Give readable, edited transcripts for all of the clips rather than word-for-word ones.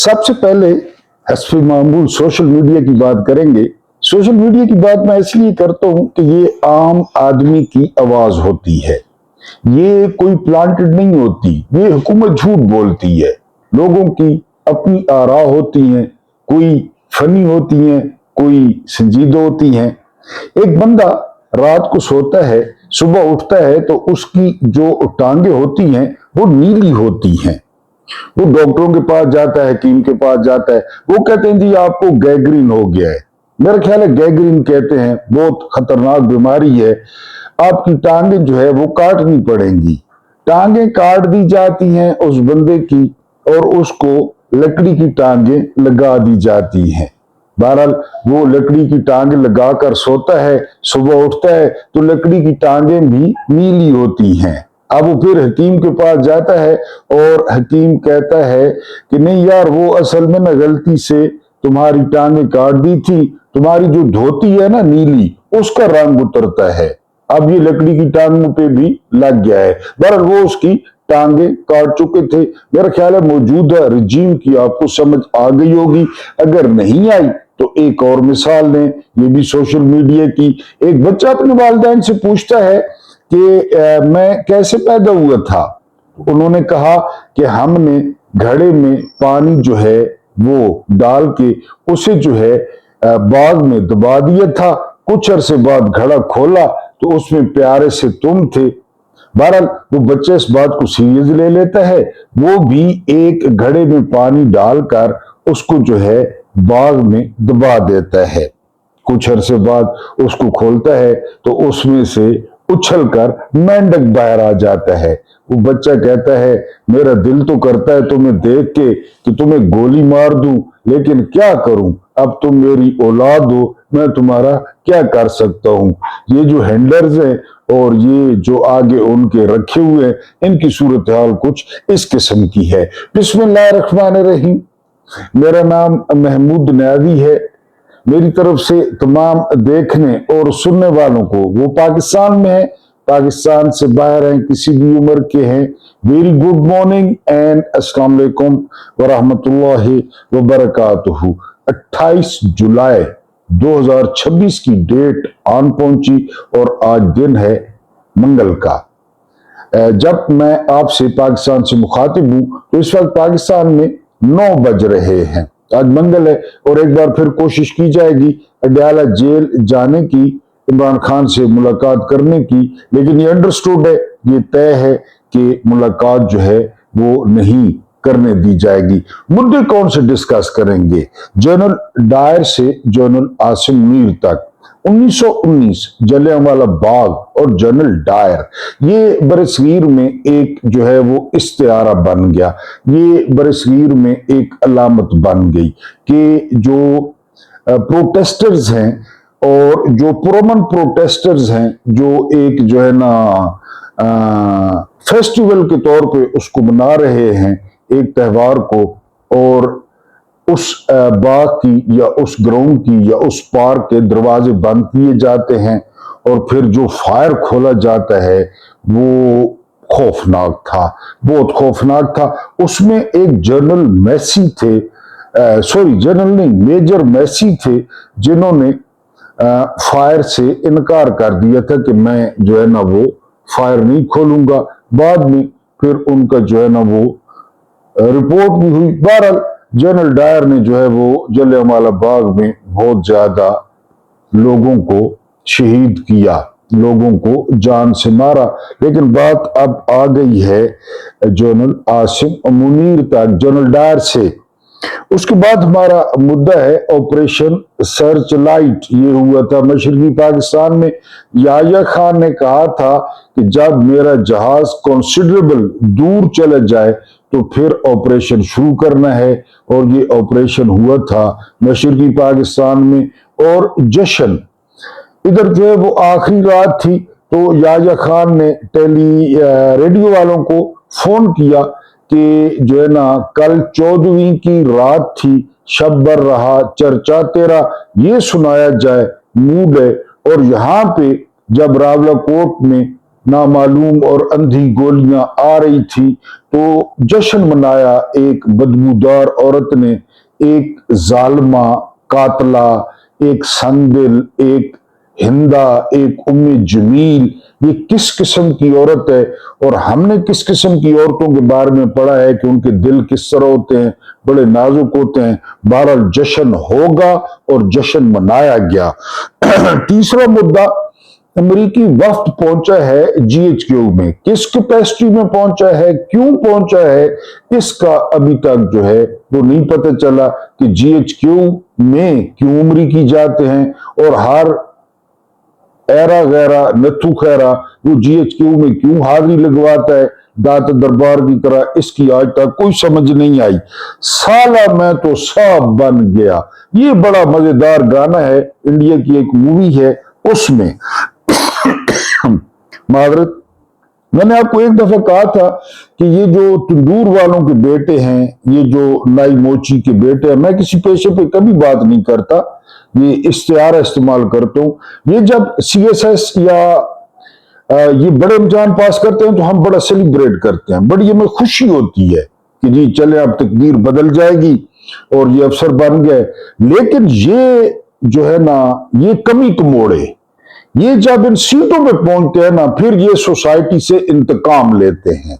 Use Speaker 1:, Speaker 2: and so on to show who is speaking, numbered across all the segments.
Speaker 1: सबसे पहले हस्ब मामूल सोशल मीडिया की बात करेंगे। सोशल मीडिया की बात मैं इसलिए करता हूं कि ये आम आदमी की आवाज होती है। ये कोई प्लांटेड नहीं होती, ये हुकूमत झूठ बोलती है। लोगों की अपनी आरा होती हैं, कोई फनी होती हैं, कोई संजीदा होती हैं। एक बंदा रात को सोता है, सुबह उठता है तो उसकी जो टांगे होती हैं वो नीली होती हैं। वो डॉक्टरों के पास जाता है, हकीम के पास जाता है, वो कहते हैं जी आपको गैंग्रीन हो गया है। मेरा ख्याल है गैंग्रीन कहते हैं, बहुत खतरनाक बीमारी है। आपकी टांगे जो है वो काटनी पड़ेंगी। टांगे काट दी जाती हैं उस बंदे की और उसको लकड़ी की टांगे लगा दी जाती हैं। बहरहाल वो लकड़ी की टांगे लगाकर सोता है, सुबह उठता है तो लकड़ी की टांगे भी नीली होती हैं। अब वो फिर हकीम के पास जाता है और हकीम कहता है कि नहीं यार, वो असल में ना गलती से तुम्हारी टांगे काट दी थी, तुम्हारी जो धोती है ना नीली, उसका रंग उतरता है। अब ये लकड़ी की टांगों पे भी लग गया है। बहरहाल वो उसकी टांगे काट चुके थे। मेरा ख्याल है मौजूदा रजीम की आपको समझ आ गई होगी। अगर नहीं आई तो एक और मिसाल लें, ये भी सोशल मीडिया की। एक बच्चा अपने वालिदैन से पूछता है कि मैं कैसे पैदा हुआ था। उन्होंने कहा कि हमने घड़े में पानी जो है वो डाल के उसे जो है बाग में दबा दिया था। कुछ अरसे बाद घड़ा खोला तो उसमें प्यारे से तुम थे। बहरहाल वो बच्चा इस बात को सीरियस ले लेता है, वो भी एक घड़े में पानी डालकर उसको जो है बाग में दबा देता है। कुछ अरसे बाद उसको खोलता है तो उसमें से उछल कर मेंढक बाहर आ जाता है। वो बच्चा कहता है मेरा दिल तो करता है तुम्हें देख के कि तुम्हें गोली मार दूं, लेकिन क्या करूं, अब तुम मेरी औलाद हो, मैं तुम्हारा क्या कर सकता हूं। ये जो हैंडलर्स हैं और ये जो आगे उनके रखे हुए हैं, इनकी सूरत हाल कुछ इस किस्म की है। बिस्मिल्लाहिर्रहमानिर्रहीम। मेरा नाम महमूद न्याजी है। मेरी तरफ से तमाम देखने और सुनने वालों को, वो पाकिस्तान में है, पाकिस्तान से बाहर हैं, किसी भी उम्र के हैं, वेरी गुड मॉर्निंग एंड अस्सलाम वालेकुम व रहमतुल्लाहि व बरकातुहू। 28 जुलाई 2026 की डेट आन पहुंची और आज दिन है मंगल का। जब मैं आपसे पाकिस्तान से मुखातिब हूं तो इस वक्त पाकिस्तान में 9 बज रहे हैं। आज मंगल है और एक बार फिर कोशिश की जाएगी अडयाला जेल जाने की, इमरान खान से मुलाकात करने की, लेकिन ये अंडरस्टूड है, ये तय है कि मुलाकात जो है वो नहीं करने दी जाएगी। मुद्दे कौन से डिस्कस करेंगे? जनरल डायर से जनरल आसिम मुनीर तक, 1919 जलियांवाला बाग और जनरल डायर, ये बरसगीर में एक जो है वो इस्तिआरा बन गया। ये बरसगीर में एक अलामत बन गई कि जो प्रोटेस्टर्स हैं और जो पुरअमन प्रोटेस्टर्स हैं, जो एक जो है ना फेस्टिवल के तौर पे उसको मना रहे हैं, एक त्यौहार को, और उस बाग की या उस ग्राउंड की या उस पार्क के दरवाजे बंद किए जाते हैं और फिर जो फायर खोला जाता है वो खौफनाक था, बहुत खौफनाक था। उसमें एक जनरल मैसी थे, सॉरी जनरल नहीं, मेजर मैसी थे, जिन्होंने फायर से इनकार कर दिया था कि मैं जो है ना वो फायर नहीं खोलूंगा। बाद में फिर उनका जो है ना वो रिपोर्ट भी हुई। बहरहाल जनरल डायर ने जो है वो जलियांवाला बाग में बहुत ज्यादा लोगों को शहीद किया, लोगों को जान से मारा। लेकिन बात अब आ गई है जनरल आसिम मुनीर तक, जनरल डायर से। उसके बाद हमारा मुद्दा है ऑपरेशन सर्च लाइट। ये हुआ था मशरकी पाकिस्तान में। याह्या खान ने कहा था कि जब मेरा जहाज कंसिडरेबल दूर चला जाए तो फिर ऑपरेशन शुरू करना है, और ये ऑपरेशन हुआ था मशरकी पाकिस्तान में। और जश्न इधर जो है वो आखिरी रात थी, तो याह्या खान ने रेडियो वालों को फोन किया कि जो है ना कल 14वीं की रात थी, शब बर रहा चर्चा तेरा, ये सुनाया जाए, मूड है। और यहाँ पे जब रावलाकोट में नामालूम और अंधी गोलियां आ रही थी, तो जश्न मनाया एक बदबूदार औरत ने, एक जालिमा, कातला, एक संदिल, एक हिंदा, एक उम्मे जमील। ये किस किस्म की औरत है, और हमने किस किस्म की औरतों के बारे में पढ़ा है कि उनके दिल किस तरह होते हैं, बड़े नाजुक होते हैं। बहरहाल जश्न होगा और जश्न मनाया गया। तीसरा मुद्दा, अमेरिकी वफ्द पहुंचा है जीएचक्यू में। किस कैपेसिटी में पहुंचा है, क्यों पहुंचा है, इसका अभी तक जो है वो नहीं पता चला कि जीएचक्यू में क्यों अमरीकी जाते हैं, और हर एरा गैरा नथु खैरा वो जीएचक्यू में क्यों हाजिरी लगवाता है दात दरबार की तरह, इसकी आज तक कोई समझ नहीं आई। साला मैं तो साहब बन गया, ये बड़ा मजेदार गाना है, इंडिया की एक मूवी है उसमें। मादरत, मैंने आपको एक दफा कहा था कि ये जो तंदूर वालों के बेटे हैं, ये जो नाई मोची के बेटे हैं, मैं किसी पेशे पे कभी बात नहीं करता, ये इश्तिहार इस्तेमाल करता हूं। ये जब सीएसएस या ये बड़े इम्तिहान पास करते हैं तो हम बड़ा सेलिब्रेट करते हैं, बड़ी हमें खुशी होती है कि जी चले अब तकदीर बदल जाएगी और ये अफसर बन गए। लेकिन ये जो है ना, ये कमी कमोड़े, ये जब इन सीटों पे पहुंचते हैं ना, फिर ये सोसाइटी से इंतकाम लेते हैं।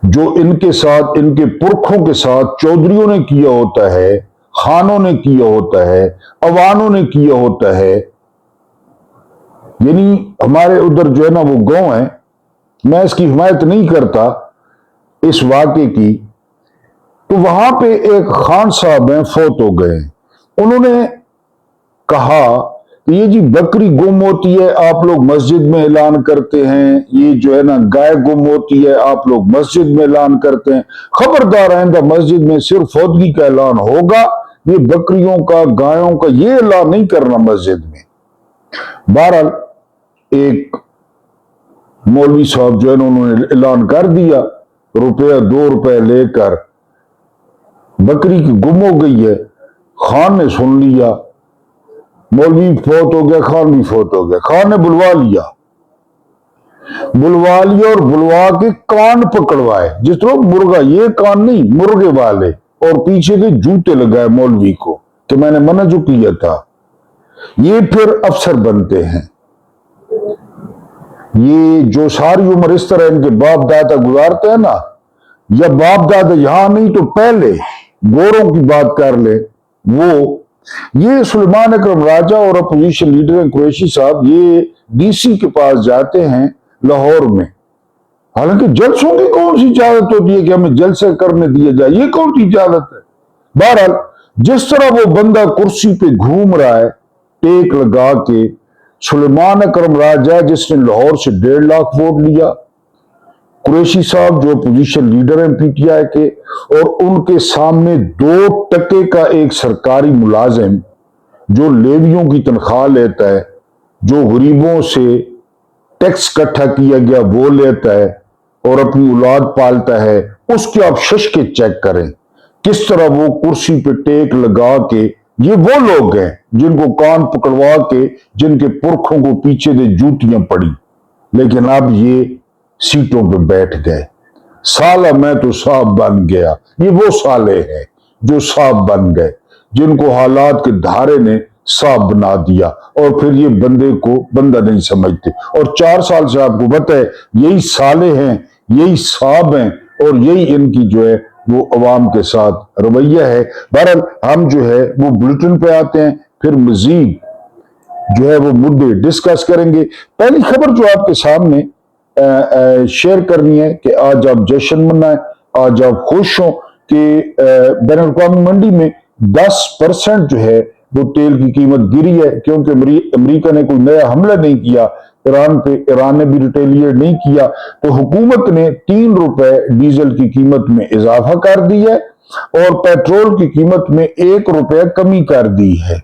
Speaker 1: जो इनके साथ, इनके पुरखों के साथ चौधरियों ने किया होता है, खानों ने किया होता है, अवानों ने किया होता है, यानी हमारे उधर जो है ना वो गांव है, मैं इसकी हिमायत नहीं करता इस वाक़े की, तो वहां पे एक खान साहब हैं, फौत हो गए। उन्होंने कहा कि ये जी बकरी गुम होती है आप लोग मस्जिद में ऐलान करते हैं, ये जो है ना गाय गुम होती है आप लोग मस्जिद में ऐलान करते हैं, खबरदार आइंदा मस्जिद में सिर्फ फौतगी का ऐलान होगा, ये बकरियों का, गायों का ये ऐलान नहीं करना मस्जिद में। बहरहाल एक मौलवी साहब जो है ना उन्होंने ऐलान कर दिया, रुपया 2 रुपए लेकर, बकरी की गुम हो गई है। खान ने सुन लिया, मौलवी फौत हो गया, खान भी फौत हो गया। खान ने बुलवा लिया और बुलवा के कान पकड़वाए, जिस तरह मुर्गा, ये कान नहीं मुर्गे वाले, और पीछे के जूते लगाए मौलवी को कि मैंने मना जो किया था। ये फिर अफसर बनते हैं। ये जो सारी उम्र इस तरह इनके बाप दादा गुजारते हैं ना, या बाप दादा यहां नहीं तो पहले गोरों की बात कर ले, वो ये सुलेमान अकरम राजा और अपोजिशन लीडर हैं कुरैशी साहब, ये डीसी के पास जाते हैं लाहौर में। हालांकि जलसों की कौन सी इजाजत होती है कि हमें जलसे करने दिया जाए, ये कौन सी इजाजत है। बहरहाल जिस तरह वो बंदा कुर्सी पे घूम रहा है टेक लगा के, सुलेमान अकरम राजा जिसने लाहौर से 1.5 लाख वोट लिया, कुरैशी साहब जो अपोजिशन लीडर हैं पीटीआई के, और उनके सामने 2 टके का एक सरकारी मुलाजिम जो लेवियों की तनख्वाह लेता है, जो गरीबों से टैक्स इकट्ठा किया गया वो लेता है और अपनी औलाद पालता है, उसके आप शशके चेक करें किस तरह वो कुर्सी पे टेक लगा के, ये वो लोग हैं जिनको कान पकड़वा के, जिनके पुरखों को पीछे से जूतियां पड़ी, लेकिन अब ये सीटों पे बैठ गए। साला मैं तो साहब बन गया, ये वो साले हैं जो साहब बन गए, जिनको हालात के धारे ने साहब बना दिया, और फिर ये बंदे को बंदा नहीं समझते। और 4 साल से आपको पता है यही साले हैं, यही साहब हैं, और यही इनकी जो है वो अवाम के साथ रवैया है। बहरहाल हम जो है वो बुलेटिन पे आते हैं, फिर मजीद जो है वो मुद्दे डिस्कस करेंगे। पहली खबर जो आपके सामने शेयर करनी है कि आज आप जश्न मनाएं, आज आप खुश हो कि बैनुल-अक़वामी मंडी में 10% जो है वो तेल की कीमत गिरी है, क्योंकि अमेरिका ने कोई नया हमला नहीं किया ईरान पे, ईरान ने भी रिटेलिएट नहीं किया, तो हुकूमत ने 3 रुपए डीजल की कीमत में इजाफा कर दी है और पेट्रोल की कीमत में 1 रुपया कमी कर दी है,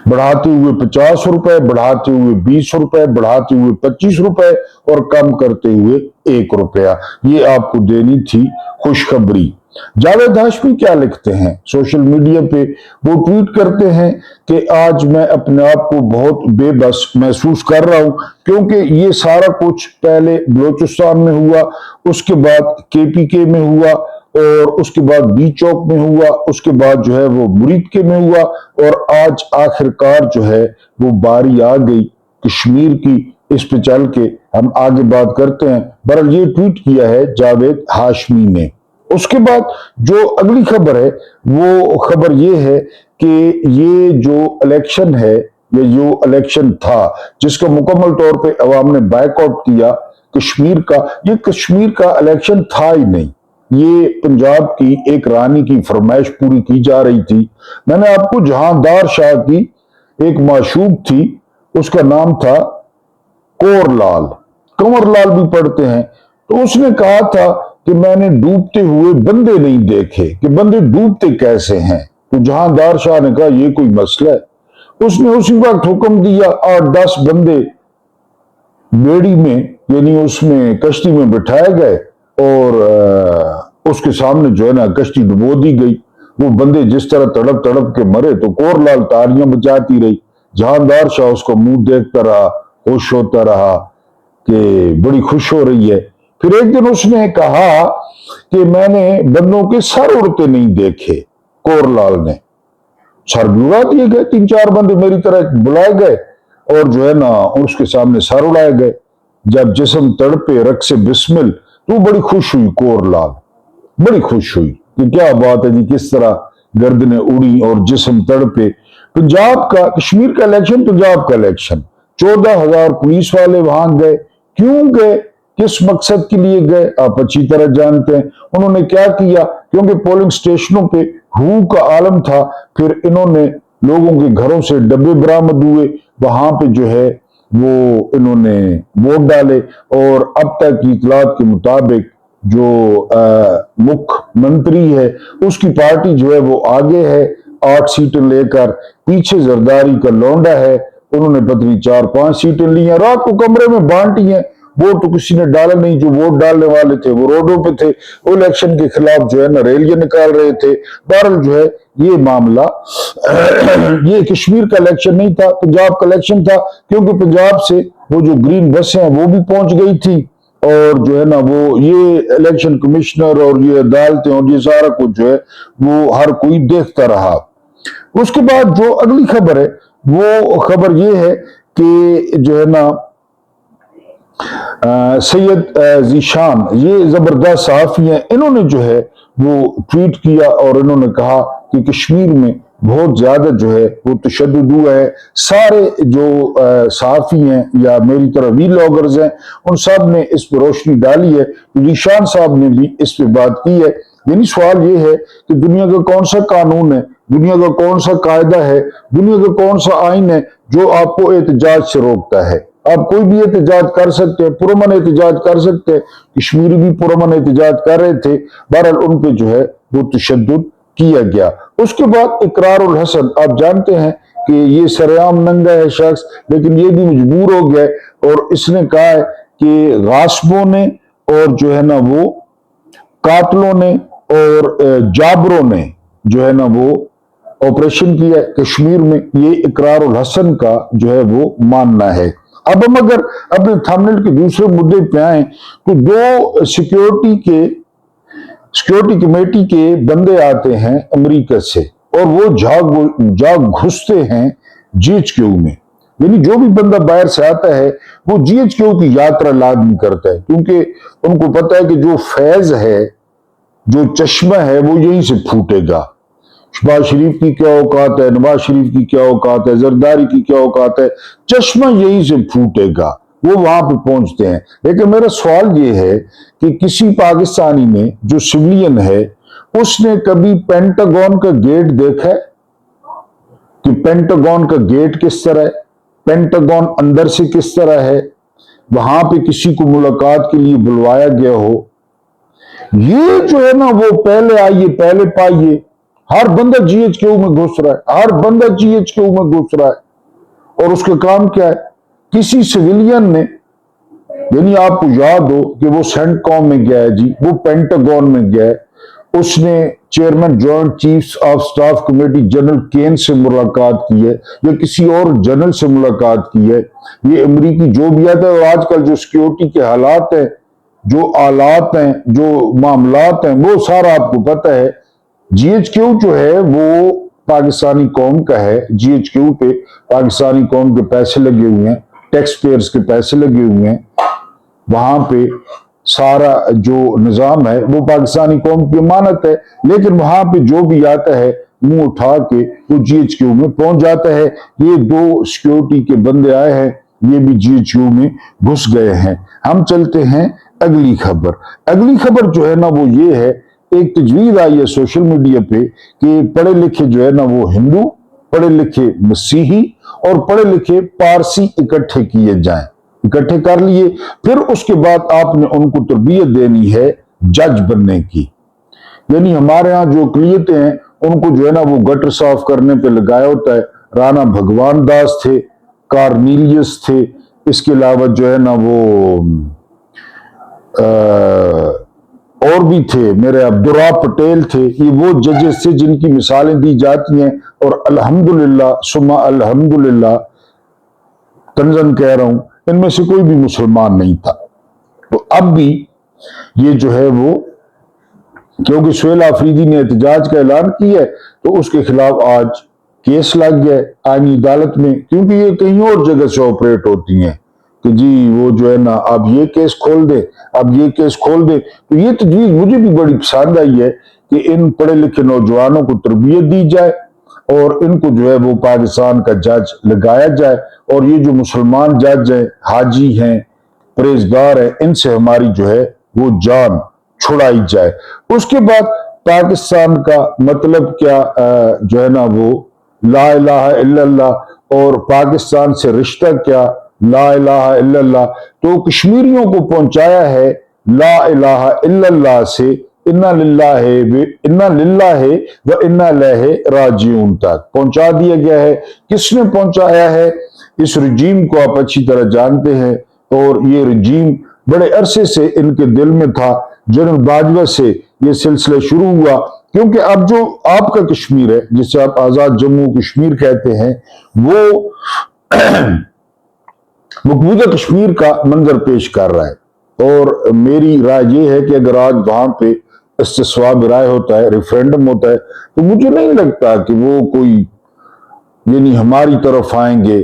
Speaker 1: बढ़ाते हुए 50 रुपए, बढ़ाते हुए 20 रुपए, बढ़ाते हुए 25 रुपए और कम करते हुए 1 रुपया। ये आपको देनी थी खुशखबरी। जावेद हाशमी क्या लिखते हैं सोशल मीडिया पे, वो ट्वीट करते हैं कि आज मैं अपने आप को बहुत बेबस महसूस कर रहा हूं, क्योंकि ये सारा कुछ पहले बलोचिस्तान में हुआ, उसके बाद केपीके में हुआ, और उसके बाद बी चौक में हुआ, उसके बाद जो है वो मुरीद के में हुआ, और आज आखिरकार जो है वो बारी आ गई कश्मीर की। इस पे चल के हम आगे बात करते हैं। बहरहाल ये ट्वीट किया है जावेद हाशमी ने। उसके बाद जो अगली खबर है वो खबर ये है कि ये जो इलेक्शन है, ये जो इलेक्शन था जिसका मुकम्मल तौर पे अवाम ने बायकॉट किया कश्मीर का, ये कश्मीर का इलेक्शन था ही नहीं, ये पंजाब की एक रानी की फरमाइश पूरी की जा रही थी। मैंने आपको जहांदार शाह की एक माशूक थी, उसका नाम था कोरलाल, कंवरलाल भी पढ़ते हैं, तो उसने कहा था कि मैंने डूबते हुए बंदे नहीं देखे कि बंदे डूबते कैसे हैं। तो जहांदार शाह ने कहा ये कोई मसला है। उसने उसी वक्त हुक्म दिया 8-10 बंदे बेड़ी में यानी उसमें कश्ती में बिठाए गए, और उसके सामने जो है ना कश्ती डुबो दी गई। वो बंदे जिस तरह तड़प तड़प के मरे, तो कोरलाल तालियां बजाती रही, जहांदार शाह उसको मुंह देखता रहा, खुश होता रहा कि बड़ी खुश हो रही है। फिर एक दिन उसने कहा कि मैंने बंदों के सर उड़ते नहीं देखे। कोरलाल ने सर भी उड़ा दिए गए, 3-4 बंदे मेरी तरह बुलाए गए और जो है ना उसके सामने सर उड़ाए गए। जब जिस्म तड़पे रख से बिस्मिल, तो बड़ी खुश हुई, कोरलाल बड़ी खुश हुई कि क्या बात है जी, किस तरह गर्दनें उड़ी और जिस्म तड़पे। पंजाब का, कश्मीर का इलेक्शन, पंजाब का इलेक्शन, 14,000 पुलिस वाले वहां गए। क्यों गए, किस मकसद के लिए गए, आप अच्छी तरह जानते हैं। उन्होंने क्या किया, क्योंकि पोलिंग स्टेशनों पे हू का आलम था। फिर इन्होंने लोगों के घरों से डब्बे बरामद हुए, वहां पे जो है वो इन्होंने वोट डाले, और अब तक की इतलात के मुताबिक जो मुख्यमंत्री है उसकी पार्टी जो है वो आगे है 8 सीटें लेकर। पीछे जरदारी का लौंडा है, उन्होंने पत्नी 4-5 सीटें ली हैं, रात को कमरे में बांटी हैं। वोट तो किसी ने डाला नहीं, जो वोट डालने वाले थे वो रोडों पे थे, वो इलेक्शन के खिलाफ जो है ना रैलियां निकाल रहे थे। बहरहाल जो है ये मामला ये कश्मीर का इलेक्शन नहीं था, पंजाब का इलेक्शन था, क्योंकि पंजाब से वो जो ग्रीन बसें हैं वो भी पहुंच गई थी, और जो है ना वो ये इलेक्शन कमिश्नर और ये अदालतें और ये सारा कुछ जो है वो हर कोई देखता रहा। उसके बाद जो अगली खबर है वो खबर ये है कि जो है ना सैयद जीशान, ये जबरदस्त सहाफी हैं, इन्होंने जो है वो ट्वीट किया और इन्होंने कहा कि कश्मीर में बहुत ज्यादा जो है वो तशद्दुद हुआ है। सारे जो सहाफी हैं या मेरी तरह वीलॉगर्स हैं, उन सब ने इस पर रोशनी डाली है। जीशान साहब ने भी इस पर बात की है। यानी सवाल ये है कि दुनिया का कौन सा कानून है, दुनिया का कौन सा कायदा है, दुनिया का कौन सा आइन है जो आपको एहतजाज से रोकता है। आप कोई भी एहतजाज कर सकते हैं, पुरअमन एहतजाज कर सकते हैं। कश्मीरी भी पुरअमन एहतजाज कर रहे थे, बहरहाल उन पे जो है वो तशद्दुद किया गया। उसके बाद इकरारुल हसन, आप जानते हैं कि ये सरेआम नंगा है शख्स, लेकिन ये भी मजबूर हो गया और इसने कहा है कि गासिबों ने और जो है ना वो कातलों ने और जाबरों ने जो है ना वो ऑपरेशन किया है कश्मीर में। ये इकरारुल हसन का जो है वो मानना है। अब हम अगर अपने थंबनेल के दूसरे मुद्दे पे आए तो दो सिक्योरिटी कमेटी के बंदे आते हैं अमेरिका से और वो जाग घुसते हैं जीएचक्यू में। यानी जो भी बंदा बाहर से आता है वो जीएचक्यू की यात्रा लाजमी करता है, क्योंकि उनको पता है कि जो फैज है, जो चश्मा है वो यहीं से फूटेगा। शहबाज शरीफ की क्या औकात है, नवाज शरीफ की क्या औकात है, जरदारी की क्या औकात है, चश्मा यहीं से फूटेगा। वो वहां पे पहुंचते हैं। लेकिन मेरा सवाल ये है कि किसी पाकिस्तानी ने जो सिविलियन है उसने कभी पेंटागन का गेट देखा है कि पेंटागन का गेट किस तरह है, पेंटागन अंदर से किस तरह है, वहां पे किसी को मुलाकात के लिए बुलवाया गया हो। ये जो है ना वो पहले आइए पहले पाइए, हर बंदा जीएचक्यू में घुस रहा है, हर बंदा जीएचक्यू में घुस रहा है। और उसका काम क्या है, किसी सिविलियन ने, यानी आपको याद हो कि वो सेंटकॉम में गया है जी, वो पेंटागन में गया है, उसने chairman joint chiefs of staff committee general Caine से मुलाकात की है या किसी और जनरल से मुलाकात की है। ये अमरीकी जो भी आता है, और आजकल जो सिक्योरिटी के हालात हैं, जो आलात हैं, जो मामलात हैं, वो सारा आपको पता है। जीएचक्यू जो है वो पाकिस्तानी कौम का है। जीएचक्यू पे पाकिस्तानी कौम के पैसे लगे हुए हैं, टैक्स पेयर्स के पैसे लगे हुए हैं। वहां पे सारा जो निजाम है वो पाकिस्तानी कौम की अमानत है, लेकिन वहां पे जो भी आता है मुंह उठा के वो जीएचक्यू में पहुंच जाता है। ये दो सिक्योरिटी के बंदे आए हैं, ये भी जीएचक्यू में घुस गए हैं। हम चलते हैं अगली खबर। अगली खबर जो है ना वो ये है, एक तजवीज आई है सोशल मीडिया पे कि पढ़े लिखे जो है ना वो हिंदू, पढ़े लिखे मसीही और पढ़े लिखे पारसी इकट्ठे किए जाएं। इकट्ठे कर लिए, फिर उसके बाद आपने उनको तरबियत देनी है जज बनने की। यानी हमारे यहाँ जो अकलियतें हैं उनको जो है ना वो गटर साफ करने पे लगाया होता है। राणा भगवान दास थे, कार्निलियस थे, इसके अलावा जो है ना वो और भी थे, मेरे अब्दुर्रा पटेल थे। ये वो जजेस थे जिनकी मिसालें दी जाती हैं, और अल्हम्दुलिल्लाह सुम्मा अल्हम्दुलिल्लाह तंजन कह रहा हूं, इनमें से कोई भी मुसलमान नहीं था। तो अब भी ये जो है वो, क्योंकि सुहेल आफरीदी ने एहतजाज का ऐलान किया है तो उसके खिलाफ आज केस लग गया है आईनी अदालत में, क्योंकि ये कहीं और जगह से ऑपरेट होती हैं कि जी वो जो है ना अब ये केस खोल दे, अब ये केस खोल दे। तो ये तजवीज मुझे भी बड़ी पसंद आई है कि इन पढ़े लिखे नौजवानों को तरबियत दी जाए और इनको जो है वो पाकिस्तान का जज लगाया जाए, और ये जो मुसलमान जज हैं, हाजी हैं, परहेजगार हैं, इनसे हमारी जो है वो जान छुड़ाई जाए। उसके बाद पाकिस्तान का मतलब क्या जो है ना वो ला इलाहा इल्लल्लाह, और पाकिस्तान से रिश्ता क्या ला इलाहा इल्लल्लाह। तो कश्मीरियों को पहुंचाया है ला इलाहा इल्लल्लाह से इन्ना लिल्लाहि व इन्ना इलैहि राजिऊन तक पहुंचा दिया गया है। किसने पहुंचाया है? इस रजीम को आप अच्छी तरह जानते हैं, और ये रजीम बड़े अरसे से इनके दिल में था। जनरल बाजवा से ये सिलसिला शुरू हुआ, क्योंकि अब जो आपका कश्मीर है, जिसे आप आजाद जम्मू कश्मीर कहते हैं, वो मकबूजा कश्मीर का मंजर पेश कर रहा है। और मेरी राय ये है कि अगर आज वहां पे इस्तिस्वाब राय होता है, रेफरेंडम होता है, तो मुझे नहीं लगता कि वो कोई यानी हमारी तरफ आएंगे।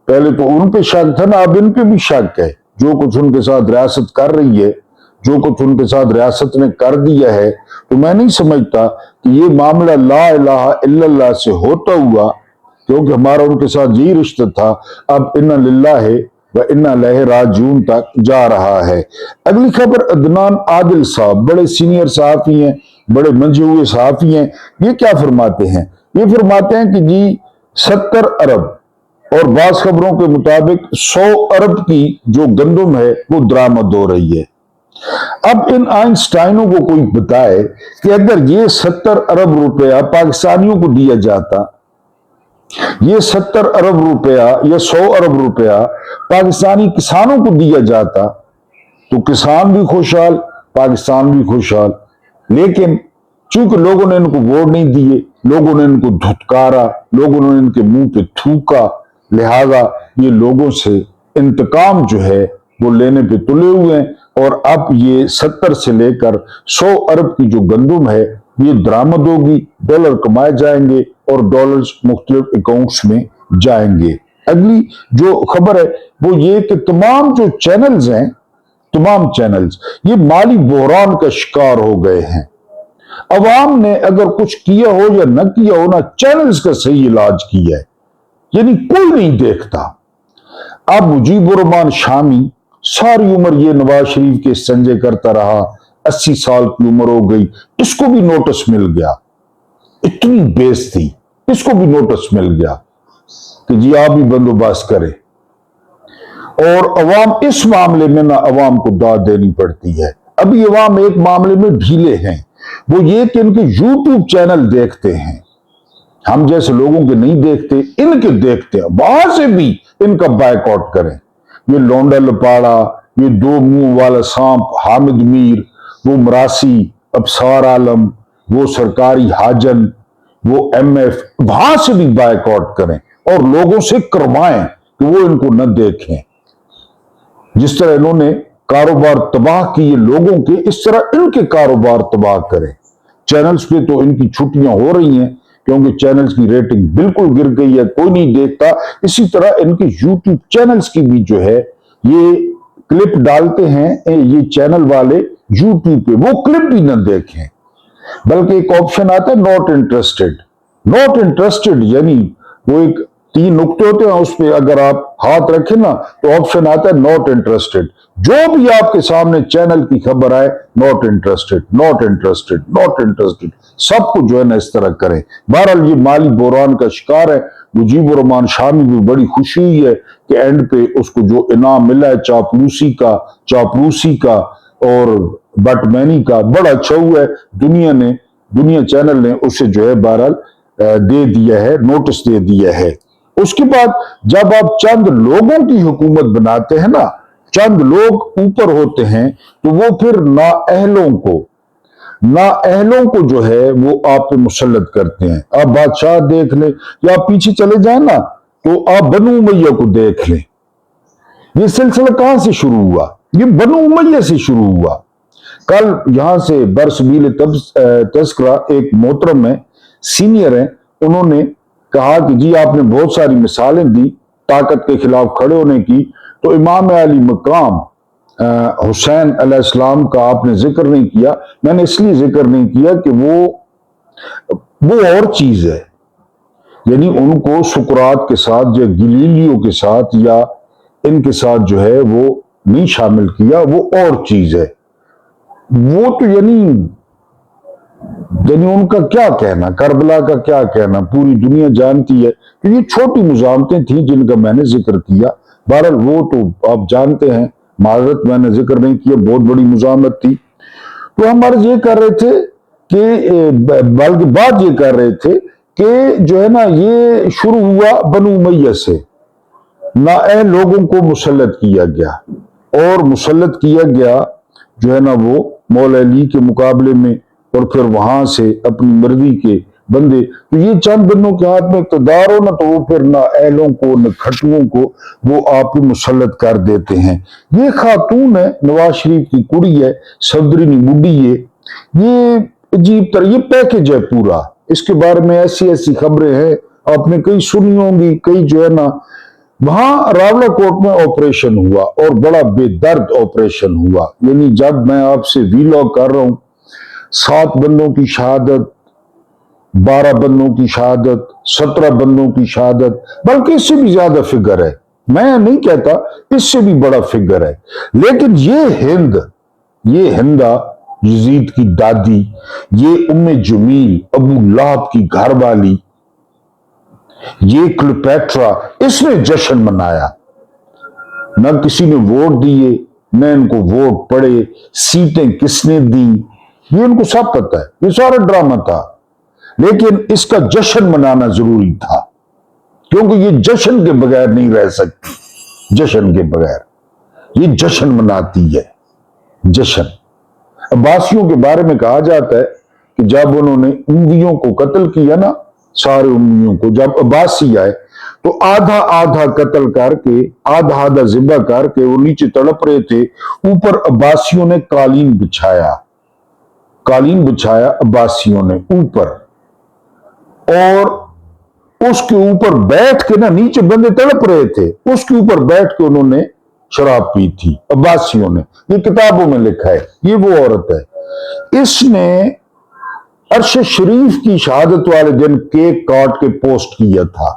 Speaker 1: पहले तो उन पे शक था ना, अब इन पे भी शक है। जो कुछ उनके साथ रियासत कर रही है, जो कुछ उनके साथ रियासत ने कर दिया है, तो मैं नहीं समझता कि ये मामला ला इलाहा इल्लल्लाह से होता हुआ, क्योंकि हमारा उनके साथ यही रिश्ता था, अब इन्ना लिल्लाहि व इन्ना इलैहि राजिऊन तक जा रहा है। अगली खबर, अदनान आदिल साहब बड़े सीनियर सहाफी हैं, बड़े मंजे हुए सहाफी हैं। ये क्या फरमाते हैं? ये फरमाते हैं कि जी 70 अरब और बास खबरों के मुताबिक 100 अरब की जो गंदम है वो दरामद हो रही है। अब इन आइंस्टाइनों को कोई बताए कि अगर ये 70 अरब रुपया पाकिस्तानियों को दिया जाता, ये 70 अरब रुपया या 100 अरब रुपया पाकिस्तानी किसानों को दिया जाता, तो किसान भी खुशहाल, पाकिस्तान भी खुशहाल। लेकिन चूंकि लोगों ने इनको वोट नहीं दिए, लोगों ने इनको धुतकारा, लोगों ने इनके मुंह पे थूका, लिहाजा ये लोगों से इंतकाम जो है वो लेने पे तुले हुए हैं। और अब ये 70 से लेकर 100 अरब की जो गंदम है ये दरामद होगी, डॉलर कमाए जाएंगे और डॉलर्स मुख्तलिफ अकाउंट्स में जाएंगे। अगली जो खबर है वो ये कि तमाम जो चैनल्स हैं, तमाम चैनल्स ये माली बहरान का शिकार हो गए हैं। अवाम ने अगर कुछ किया हो या न किया हो ना, चैनल्स का सही इलाज किया है, यानी कोई नहीं देखता। अब मुजीबुर रहमान शामी सारी उम्र ये नवाज शरीफ के संजय करता रहा, 80 साल की उम्र हो गई, इसको भी नोटिस मिल गया, इतनी बेइज्जती, इसको भी नोटिस मिल गया कि जी आप भी बंदोबस्त करें। और अवाम इस मामले में ना अवाम को दाद देनी पड़ती है। अभी अवाम एक मामले में ढीले हैं, वो ये कि इनके यूट्यूब चैनल देखते हैं, हम जैसे लोगों के नहीं देखते, इनके देखते हैं, वहां से भी इनका बायकॉट करें। ये लौंडा लपाड़ा, ये दो मुंह वाला सांप हामिद मीर, वो मरासी अबसार आलम, वो सरकारी हाजन, वो MF, वहां से भी बायकॉट करें और लोगों से करवाएं कि वो इनको न देखें। जिस तरह इन्होंने कारोबार तबाह किए लोगों के, इस तरह इनके कारोबार तबाह करें। चैनल्स पे तो इनकी छुट्टियां हो रही हैं क्योंकि चैनल्स की रेटिंग बिल्कुल गिर गई है, कोई नहीं देखता। इसी तरह इनके यूट्यूब चैनल्स की भी जो है ये क्लिप डालते हैं ये चैनल वाले यूट्यूब पे, वो क्लिप भी न देखें, बल्कि एक ऑप्शन आता है नॉट इंटरेस्टेड। नॉट इंटरेस्टेड यानी वो एक 3 नुक्ते होते हैं, उस पर अगर आप हाथ रखें ना तो ऑप्शन आता है नॉट इंटरेस्टेड। जो भी आपके सामने चैनल की खबर आए, not interested, not interested, not interested, सबको जो है ना इस तरह करें। बहरहाल ये माली बहरान का शिकार है। मुजीबुर रहमान शामी भी बड़ी खुशी हुई है कि एंड पे उसको जो इनाम मिला है चापलूसी का और बटमैनी का, बड़ा अच्छा हुआ है। दुनिया चैनल ने उसे जो है बहरहाल दे दिया है, नोटिस दे दिया है। उसके बाद जब आप चंद लोगों की हुकूमत बनाते हैं ना, चंद लोग ऊपर होते हैं, तो वो फिर नाअहलों को जो है वो आप पे मुसल्लत करते हैं। आप बादशाह देख लें या आप पीछे चले जाए ना तो आप बनु उमैया को देख लें। ये सिलसिला कहां से शुरू हुआ? ये बनु उमैया से शुरू हुआ। कल यहां से बरसबील तस्करा एक मोहतरम है, सीनियर है, उन्होंने कहा कि जी आपने बहुत सारी मिसालें दी ताकत के खिलाफ खड़े होने की, तो इमाम अली मकाम हुसैन अलैहिस्सलाम का आपने जिक्र नहीं किया। मैंने इसलिए जिक्र नहीं किया कि वो और चीज है, यानी उनको सुकरात के साथ या गलीलियो के साथ या इनके साथ जो है वो नहीं शामिल किया, वो और चीज है। वो तो यानी उनका क्या कहना, करबला का क्या कहना, पूरी दुनिया जानती है कि ये छोटी मुजामतें थी जिनका मैंने जिक्र किया। बहरहाल वो तो आप जानते हैं, माजरत मैंने जिक्र नहीं किया, बहुत बड़ी मुजामत थी। तो हम अर्ज ये कर रहे थे कि बल्कि बात ये कर रहे थे कि जो है ना ये शुरू हुआ बनु उमैया से, नाअहल लोगों को मुसल्लत किया गया और मुसल्लत किया गया जो है ना वो मौला अली के मुकाबले में, और फिर वहां से अपनी मर्जी के बंदे। तो ये चंद बंदों के हाथ में इक़्तिदार हो ना तो वो फिर ना अहलों को न खटुओं को वो आप ही मुसल्लत कर देते हैं। ये खातून है, नवाज शरीफ की कुड़ी है, सदरीनी बुढ़ी है, ये अजीब तरह ये पैकेज है पूरा। इसके बारे में ऐसी खबरें हैं आपने कई सुनी होंगी, कई जो है ना। वहां रावला कोट में ऑपरेशन हुआ और बड़ा बेदर्द ऑपरेशन हुआ, यानी जब मैं आपसे वीलॉग कर रहा हूं 7 बंदों की शहादत, 12 बंदों की शहादत, 17 बंदों की शहादत, बल्कि इससे भी ज्यादा फिगर है। मैं नहीं कहता, इससे भी बड़ा फिगर है। लेकिन ये हिंदा यजीद की दादी, ये उम्मे जमील अबू लहब की घरवाली, ये क्लियोपेट्रा, इसने जश्न मनाया। न किसी ने वोट दिए, न इनको वोट पड़े, सीटें किसने दी, ये इनको सब पता है, ये सारा ड्रामा था। लेकिन इसका जश्न मनाना जरूरी था क्योंकि ये जश्न के बगैर नहीं रह सकती। जश्न के बगैर ये जश्न मनाती है। जश्न अब्बासियों के बारे में कहा जाता है कि जब उन्होंने उम्मियों को कत्ल किया ना, सारे उम्मियों को, जब अब्बासी आए तो आधा आधा कत्ल करके आधा आधा जिबा करके वो नीचे तड़प रहे थे, ऊपर अब्बासियों ने कालीन बिछाया अब्बासियों ने ऊपर, और उसके ऊपर बैठ के ना, नीचे बंदे तड़प रहे थे, उसके ऊपर बैठ के उन्होंने शराब पी थी अब्बासियों ने। ये किताबों में लिखा है। ये वो औरत है, इसने अर्श शरीफ की शहादत वाले दिन केक काट के पोस्ट किया था।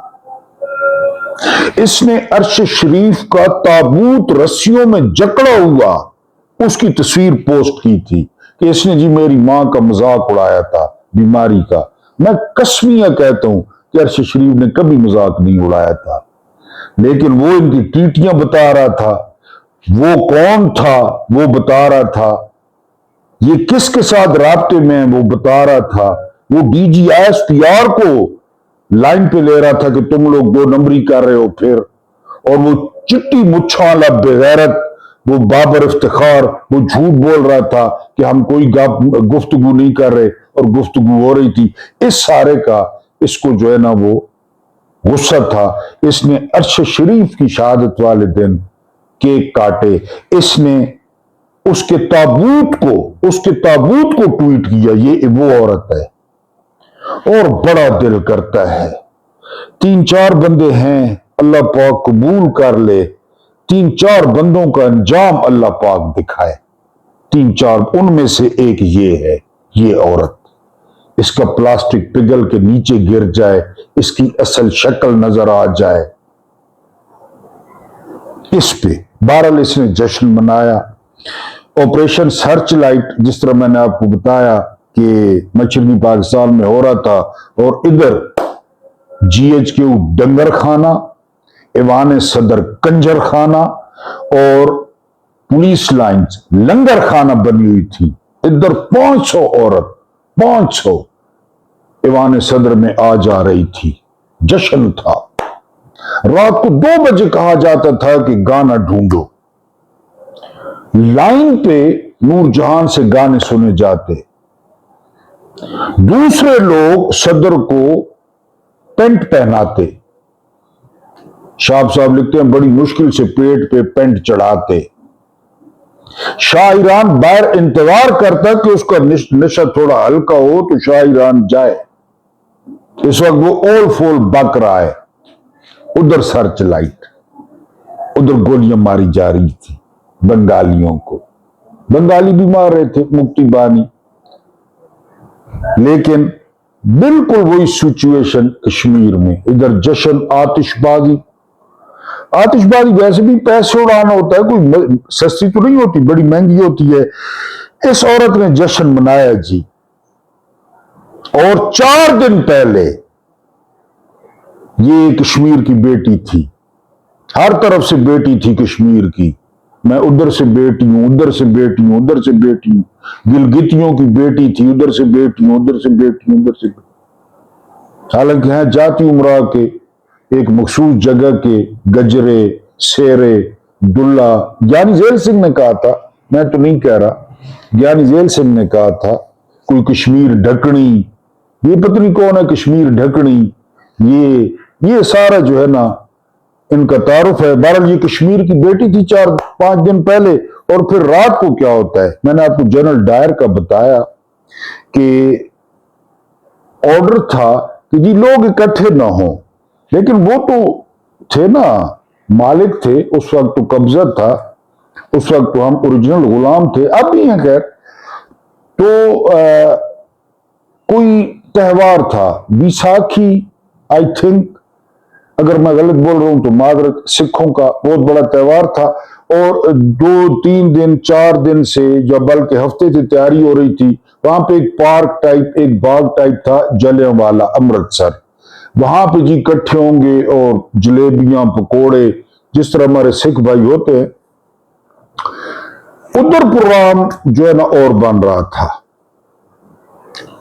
Speaker 1: इसने अर्श शरीफ का ताबूत रस्सियों में जकड़ा हुआ उसकी तस्वीर पोस्ट की थी कि इसने जी मेरी मां का मजाक उड़ाया था बीमारी का। मैं कसमिया कहता हूं कि अर्श शरीफ ने कभी मजाक नहीं उड़ाया था, लेकिन वो इनकी टीटियां बता रहा था, वो कौन था वो बता रहा था, ये किसके साथ राब्ते में है वो बता रहा था, वो DGISPR को लाइन पे ले रहा था कि तुम लोग 2 नंबरी कर रहे हो फिर, और वो चिट्टी मुच्छा वाला बेगैरत وہ بابر افتخار وہ جھوٹ بول رہا تھا کہ ہم کوئی گفتگو نہیں کر رہے اور گفتگو ہو رہی تھی، اس سارے کا اس کو جو ہے نا وہ غصہ تھا۔ اس نے عرش شریف کی شہادت والے دن کیک کاٹے، اس نے اس کے تابوت کو ٹویٹ کیا، یہ وہ عورت ہے۔ اور بڑا دل کرتا ہے 3-4 بندے ہیں، اللہ پاک قبول کر لے، 3-4 بندوں کا انجام اللہ پاک دکھائے، 3-4 ان میں سے ایک یہ ہے، یہ عورت، اس کا پلاسٹک پگھل کے نیچے گر جائے، اس کی اصل شکل نظر آ جائے، اس پہ بہرحال اس نے جشن منایا۔ آپریشن سرچ لائٹ، جس طرح میں نے آپ کو بتایا کہ مشرقی پاکستان میں ہو رہا تھا، اور ادھر جی ایچ کیو ڈنگر خانہ، ایوان صدر کنجر خانہ، اور پولیس لائنز لنگر خانہ بنی ہوئی تھی۔ ادھر 500 عورت 500 ایوان صدر میں آ جا رہی تھی، جشن تھا۔ رات کو 2 بجے کہا جاتا تھا کہ گانا ڈھونڈو، لائن پہ نور جہان سے گانے سنے جاتے، دوسرے لوگ صدر کو پینٹ پہناتے، شاپ صاحب لکھتے ہیں بڑی مشکل سے پیٹ پہ پینٹ چڑھاتے، شاہ ایران باہر انتظار کرتا کہ اس کا نشہ تھوڑا ہلکا ہو تو شاہ ایران جائے، اس وقت وہ اول فول بک رہا ہے، ادھر سرچ لائٹ، ادھر گولیاں ماری جا رہی تھی بنگالیوں کو، بنگالی بھی مار رہے تھے مکتی بانی، لیکن بالکل وہی سچویشن کشمیر میں، ادھر جشن، آتش بازی ویسے بھی پیسے اڑانا ہوتا ہے، کوئی سستی تو نہیں ہوتی، بڑی مہنگی ہوتی ہے۔ اس عورت نے جشن منایا جی، اور 4 دن پہلے یہ کشمیر کی بیٹی تھی، ہر طرف سے بیٹی تھی کشمیر کی، میں ادھر سے بیٹی ہوں، ادھر سے بیٹی ہوں، ادھر سے بیٹی ہوں، گلگتیوں کی بیٹی تھی، ادھر سے بیٹی ہوں، ادھر سے بیٹی ہوں، ادھر سے بیٹی، حالانکہ ہیں جاتی عمرہ کے ایک مخصوص جگہ کے گجرے، سیرے، دلہ، گیانی زیل سنگھ نے کہا تھا، میں تو نہیں کہہ رہا، گیانی زیل سنگھ نے کہا تھا کوئی کشمیر ڈھکنی، یہ پتہ نہیں کون ہے کشمیر ڈھکنی، یہ سارا جو ہے نا ان کا تعارف ہے۔ بہرحال یہ کشمیر کی بیٹی تھی 4-5 دن پہلے، اور پھر رات کو کیا ہوتا ہے، میں نے آپ کو جنرل ڈائر کا بتایا کہ آرڈر تھا کہ جی لوگ اکٹھے نہ ہوں، لیکن وہ تو تھے نا، مالک تھے اس وقت، تو قبضہ تھا اس وقت، تو ہم اوریجنل غلام تھے، اب بھی ہیں خیر، تو کوئی تہوار تھا بیساکھی آئی تھنک، اگر میں غلط بول رہا ہوں تو معذرت، سکھوں کا بہت بڑا تہوار تھا، اور 2-3 دن 4 دن سے جو بلکہ ہفتے سے تیاری ہو رہی تھی، وہاں پہ ایک پارک ٹائپ، ایک باغ ٹائپ تھا، جلیانوالہ امرتسر، وہاں پہ جی اکٹھے ہوں گے، اور جلیبیاں پکوڑے جس طرح ہمارے سکھ بھائی ہوتے ہیں، ادھر پروگرام جو ہے نا اور بن رہا تھا۔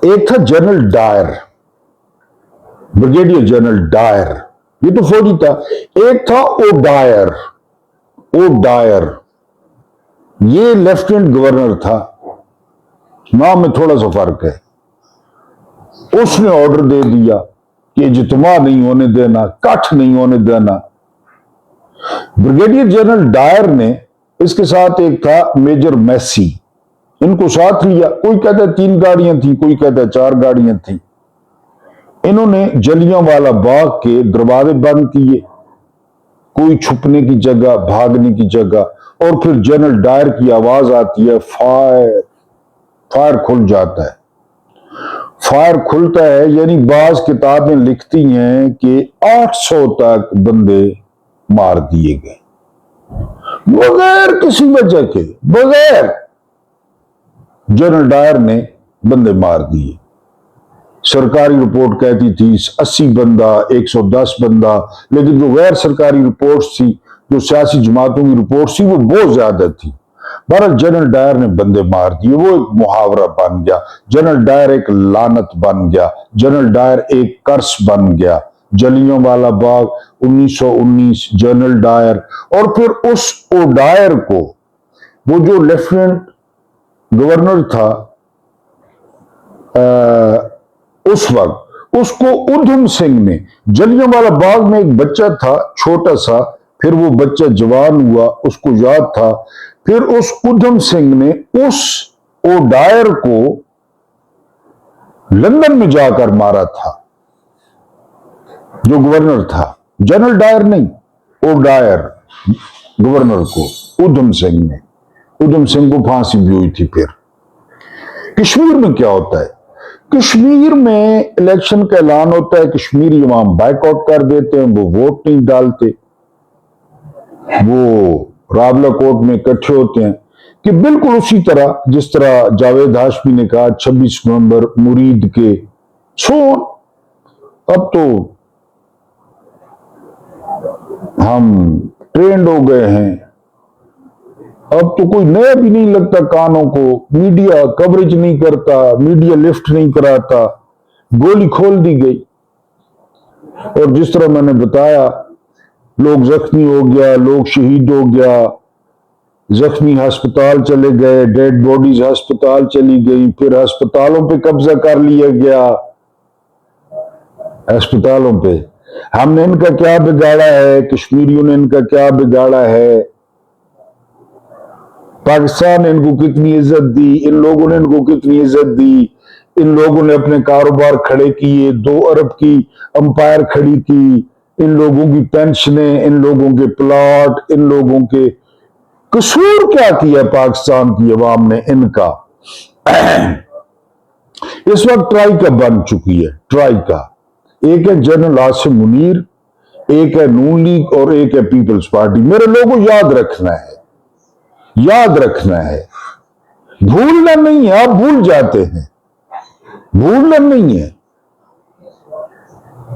Speaker 1: ایک تھا جنرل ڈائر، بریگیڈیئر جنرل ڈائر، یہ تو فوجی تھا، ایک تھا ڈائر، یہ لیفٹیننٹ گورنر تھا، نام میں تھوڑا سا فرق ہے۔ اس نے آرڈر دے دیا کہ اجتماع نہیں ہونے دینا، کٹھ نہیں ہونے دینا۔ بریگیڈیئر جنرل ڈائر نے، اس کے ساتھ ایک تھا میجر میسی، ان کو ساتھ لیا، کوئی کہتا ہے 3 گاڑیاں تھیں، کوئی کہتا ہے 4 گاڑیاں تھیں۔ انہوں نے جلیانوالہ باغ کے دروازے بند کیے، کوئی چھپنے کی جگہ، بھاگنے کی جگہ، اور پھر جنرل ڈائر کی آواز آتی ہے، فائر کھل جاتا ہے، فائر کھلتا ہے، یعنی بعض کتابیں لکھتی ہیں کہ 800 تک بندے مار دیے گئے، بغیر کسی وجہ کے، بغیر، جنرل ڈائر نے بندے مار دیے۔ سرکاری رپورٹ کہتی تھی 80 بندہ، 110 بندہ، لیکن جو غیر سرکاری رپورٹس تھی، جو سیاسی جماعتوں کی رپورٹس تھی، وہ بہت زیادہ تھی۔ بہرحال جنرل ڈائر نے بندے مار دیے، وہ ایک محاورہ بن گیا، جنرل ڈائر ایک لعنت بن گیا، جنرل ڈائر ایک کرس بن گیا، جلیانوالہ باغ 1919، جنرل ڈائر، اور پھر اس ڈائر کو वो जो लेफ्टिनेंट गवर्नर था उस वक्त, उसको उधम सिंह ने, जलियांवाला बाग में एक बच्चा था छोटा सा, फिर वो बच्चा जवान हुआ, उसको याद था, फिर उस उधम सिंह ने उस ओडायर को लंदन में जाकर मारा था, जो गवर्नर था, जनरल डायर नहीं, ओडायर गवर्नर को उधम सिंह ने, उधम सिंह को फांसी भी हुई थी। फिर कश्मीर में क्या होता है, कश्मीर में इलेक्शन का ऐलान होता है, कश्मीरी इमाम बाइकआउट कर देते हैं, वो वोट नहीं डालते, वो रावला कोर्ट में इकट्ठे होते हैं कि बिल्कुल उसी तरह जिस तरह जावेद हाशमी ने कहा 26 नवंबर मुरीद के सो। अब तो हम ट्रेंड हो गए हैं, अब तो कोई नया भी नहीं लगता कानों को, मीडिया कवरेज नहीं करता, मीडिया लिफ्ट नहीं कराता, गोली खोल दी गई। और जिस तरह मैंने बताया, लोग जख्मी हो गया, लोग शहीद हो गया, जख्मी अस्पताल चले गए, डेड बॉडीज अस्पताल चली गई, फिर अस्पतालों पे कब्जा कर लिया गया, अस्पतालों पे। हमने इनका क्या बिगाड़ा है, कश्मीरियों ने इनका क्या बिगाड़ा है, पाकिस्तान ने इनको कितनी इज्जत दी, इन लोगों ने इनको कितनी इज्जत दी, इन लोगों ने अपने कारोबार खड़े किए, 2 अरब की अंपायर खड़ी की, इन लोगों की पेंशनें, इन लोगों के प्लॉट, इन लोगों के कसूर क्या किया पाकिस्तान की अवाम ने इनका। इस वक्त ट्राई का बन चुकी है, ट्राई का, एक है जनरल आसिम मुनीर, एक है नून लीग और एक है पीपल्स पार्टी। मेरे लोगों याद रखना है, याद रखना है, भूलना नहीं है, आप भूल जाते हैं, भूलना नहीं है।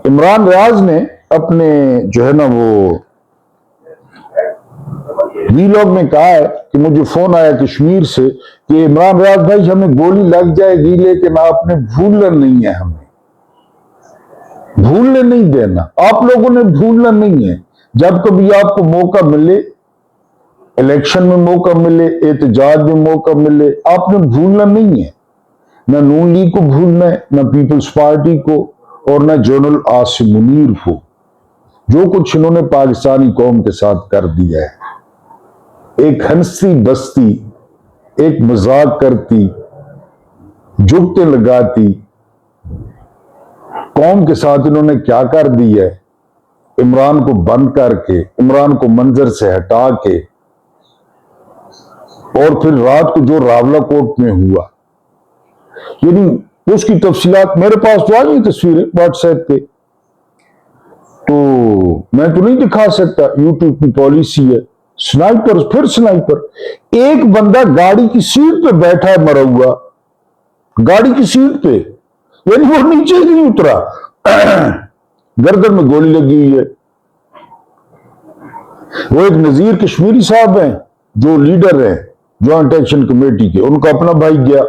Speaker 1: इमरान रियाज ने अपने जो है ना वो वीलॉग में कहा है कि मुझे फोन आया कश्मीर से कि इमरान रियाज भाई हमें गोली लग जाएगी, लेकिन आपने भूलना नहीं है, हमें भूलने नहीं देना, आप लोगों ने भूलना नहीं है। जब कभी आपको मौका मिले, इलेक्शन में मौका मिले, एहतजाज में मौका मिले, आपने भूलना नहीं है, न नून लीग को भूलना है, न पीपल्स पार्टी को, और न जनरल आसिम मुनीर को। जो कुछ इन्होंने पाकिस्तानी कौम के साथ कर दिया है, एक हंसती बसती, एक मजाक करती, जुगते लगाती कौम के साथ इन्होंने क्या कर दिया है। इमरान को बंद करके, इमरान को मंजर से हटा के, और फिर रात को जो रावला कोर्ट में हुआ, यानी उसकी तफसीलात मेरे पास तो आ गई तस्वीरें व्हाट्सएप पे, तो मैं तो नहीं दिखा सकता, यूट्यूब की पॉलिसी है। स्नाइपर, फिर स्नाइपर, एक बंदा गाड़ी की सीट पे बैठा है मरा हुआ, गाड़ी की सीट पे, यानी वो नीचे नहीं उतरा, गर्दन में गोली लगी हुई है। वो एक नजीर कश्मीरी साहब हैं जो लीडर हैं ज्वाइंट एक्शन कमेटी के, उनका अपना भाई गया,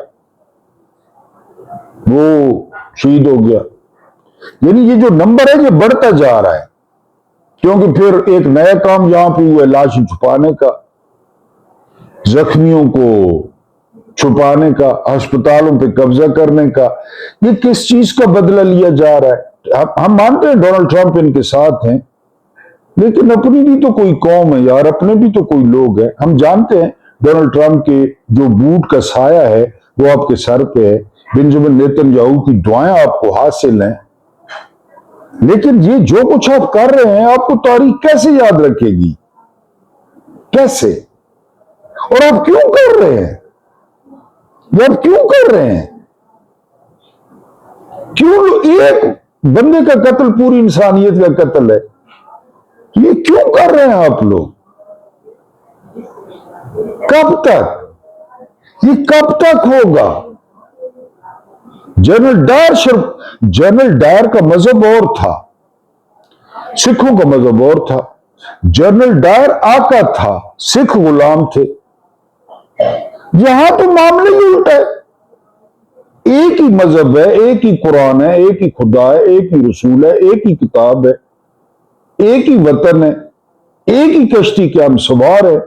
Speaker 1: वो शहीद हो गया। यानी ये जो नंबर है ये बढ़ता जा रहा है, क्योंकि फिर एक नया काम यहां पे हुआ है, लाशें छुपाने का, जख्मियों को छुपाने का, अस्पतालों पे कब्जा करने का। ये किस चीज का बदला लिया जा रहा है। हम मानते हैं डोनाल्ड ट्रंप इनके साथ हैं, लेकिन अपनी भी तो कोई कौम है यार, अपने भी तो कोई लोग हैं। हम जानते हैं डोनाल्ड ट्रंप के जो बूट का साया है वो आपके सर पे है, बेंजामिन नेतन्याहू की दुआएं आपको हासिल हैं, लेकिन ये जो कुछ आप कर रहे हैं आपको तारीख कैसे याद रखेगी, कैसे, और आप क्यों कर रहे हैं, ये आप क्यों कर रहे हैं, क्यों? एक बंदे का कत्ल पूरी इंसानियत का कत्ल है, ये क्यों कर रहे हैं आप लोग? कब तक ये, कब तक होगा? जनरल डायर का मजहब और था, सिखों का मजहब और था। जनरल डायर आका था, सिख गुलाम थे। यहां तो मामले ही उल्टा है, एक ही मजहब है, एक ही कुरान है, एक ही खुदा है, एक ही रसूल है, एक ही किताब है, एक ही वतन है, एक ही कश्ती के हम सवार है।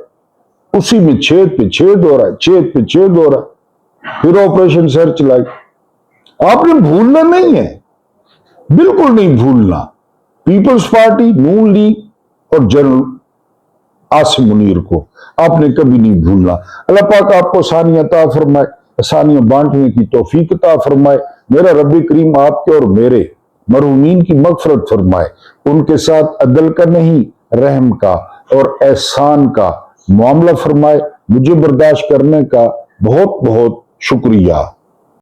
Speaker 1: उसी में छेद पे छेद हो रहा है, छेद पे छेद हो रहा है। फिर ऑपरेशन सर्च लाइट। आपने भूलना नहीं है, बिल्कुल नहीं भूलना। पीपल्स पार्टी, नून लीग और जनरल आसिम मुनीर को आपने कभी नहीं भूलना। अल्लाह पाक आपको आसानियां अता फरमाए, आसानियां बांटने की तौफीक अता फरमाए। मेरा रब्बी करीम आपके और मेरे मरहूमीन की मगफरत फरमाए, उनके साथ अदल का नहीं रहम का और एहसान का मामला फरमाए। मुझे बर्दाश्त करने का बहुत बहुत शुक्रिया।